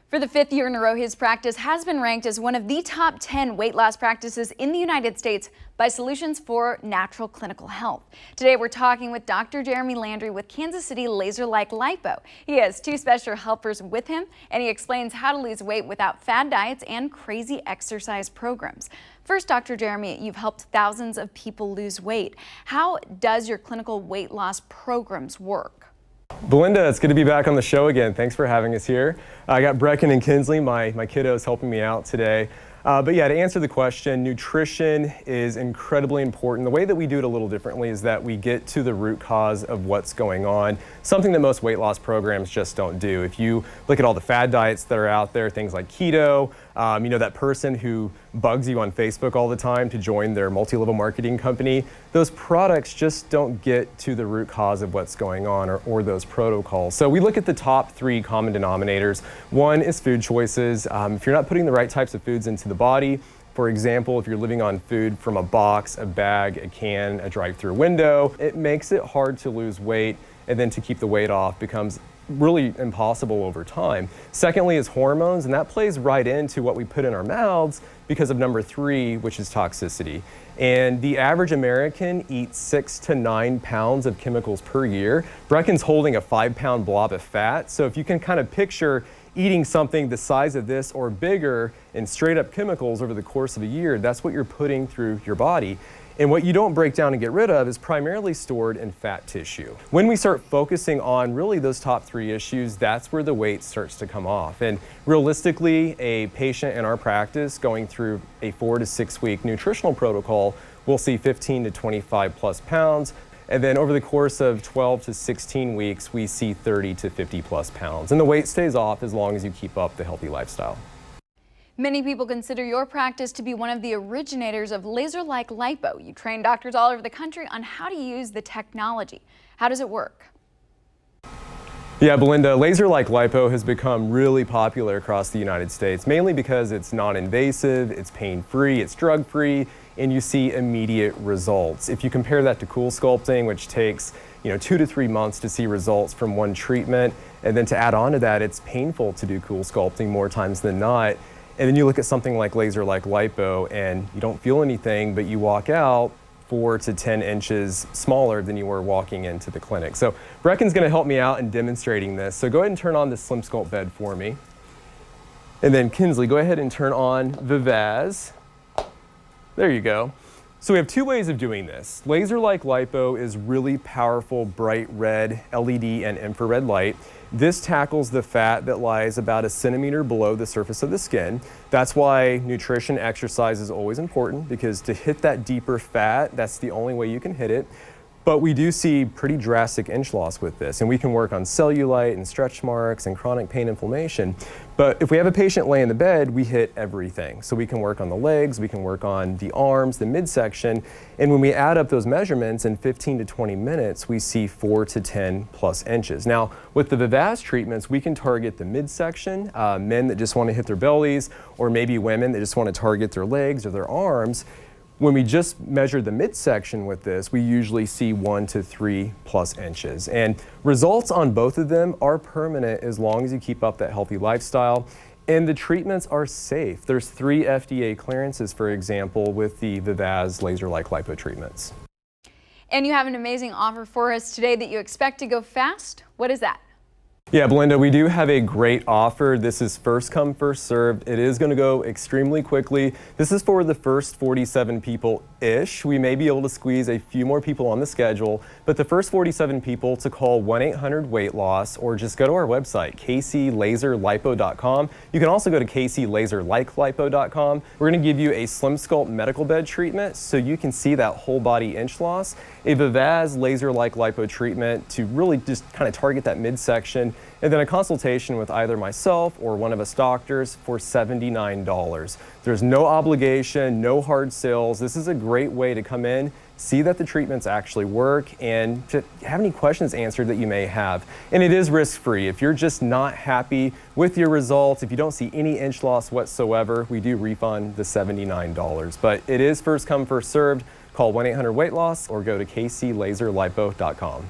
For the fifth year in a row, his practice has been ranked as one of the top 10 weight loss practices in the United States by Solutions for Natural Clinical Health. Today, we're talking with Dr. Jeremy Landry with Kansas City Laser Like Lipo. He has two special helpers with him, and he explains how to lose weight without fad diets and crazy exercise programs. First, Dr. Jeremy, you've helped thousands of people lose weight. How does your clinical weight loss programs work? Belinda, it's good to be back on the show again. Thanks for having us here. I got Brecken and Kinsley, my kiddos, helping me out today. But yeah, to answer the question, nutrition is incredibly important. The way that we do it a little differently is that we get to the root cause of what's going on, something that most weight loss programs just don't do. If you look at all the fad diets that are out there, things like keto, you know, that person who bugs you on Facebook all the time to join their multi-level marketing company, those products just don't get to the root cause of what's going on or those protocols. So we look at the top three common denominators. One is food choices. If you're not putting the right types of foods into the body, for example, if you're living on food from a box, a bag, a can, a drive-through window, it makes it hard to lose weight, and then to keep the weight off becomes really impossible over time. Secondly is hormones, and that plays right into what we put in our mouths because of number three, which is toxicity. And the average American eats 6 to 9 pounds of chemicals per year. Brecken's holding a 5-pound blob of fat, so if you can kind of picture eating something the size of this or bigger in straight up chemicals over the course of a year, that's what you're putting through your body. And what you don't break down and get rid of is primarily stored in fat tissue. When we start focusing on really those top three issues, that's where the weight starts to come off. And realistically, a patient in our practice going through a 4 to 6 week nutritional protocol will see 15 to 25 plus pounds. And then over the course of 12 to 16 weeks, we see 30 to 50 plus pounds. And the weight stays off as long as you keep up the healthy lifestyle. Many people consider your practice to be one of the originators of Laser Like Lipo. You train doctors all over the country on how to use the technology. How does it work? Yeah, Belinda, Laser Like Lipo has become really popular across the United States, mainly because it's non-invasive, it's pain-free, it's drug-free, and you see immediate results. If you compare that to CoolSculpting, which takes 2 to 3 months to see results from one treatment, and then to add on to that, it's painful to do CoolSculpting more times than not. And then you look at something like Laser Like Lipo and you don't feel anything, but you walk out 4 to 10 inches smaller than you were walking into the clinic. So Brecken's gonna help me out in demonstrating this. So go ahead and turn on the SlimSculpt bed for me. And then Kinsley, go ahead and turn on the Vaz. There you go. So we have two ways of doing this. Laser Like Lipo is really powerful, bright red LED and infrared light. This tackles the fat that lies about a centimeter below the surface of the skin. That's why nutrition exercise is always important, because to hit that deeper fat, that's the only way you can hit it. But we do see pretty drastic inch loss with this, and we can work on cellulite and stretch marks and chronic pain inflammation. But if we have a patient lay in the bed, we hit everything. So we can work on the legs, we can work on the arms, the midsection, and when we add up those measurements in 15 to 20 minutes, we see 4 to 10 plus inches. Now, with the Vivaz treatments, we can target the midsection, men that just want to hit their bellies, or maybe women that just want to target their legs or their arms. When we just measure the midsection with this, we usually see 1 to 3 plus inches. And results on both of them are permanent as long as you keep up that healthy lifestyle. And the treatments are safe. There's 3 FDA clearances, for example, with the Vivaz Laser Like Lipo treatments. And you have an amazing offer for us today that you expect to go fast. What is that? Yeah, Belinda, we do have a great offer. This is first come, first served. It is going to go extremely quickly. This is for the first 47 people-ish. We may be able to squeeze a few more people on the schedule, but the first 47 people to call 1-800-WEIGHT-LOSS or just go to our website, kclaserlipo.com. You can also go to kclaserlikelipo.com. We're going to give you a SlimSculpt medical bed treatment so you can see that whole body inch loss, a Vivaz Laser Like Lipo treatment to really just kind of target that midsection, and then a consultation with either myself or one of us doctors for $79. There's no obligation, no hard sales. This is a great way to come in, see that the treatments actually work, and to have any questions answered that you may have. And it is risk-free. If you're just not happy with your results, if you don't see any inch loss whatsoever, we do refund the $79. But it is first come, first served. Call 1-800-WEIGHT-LOSS or go to kclaserlipo.com.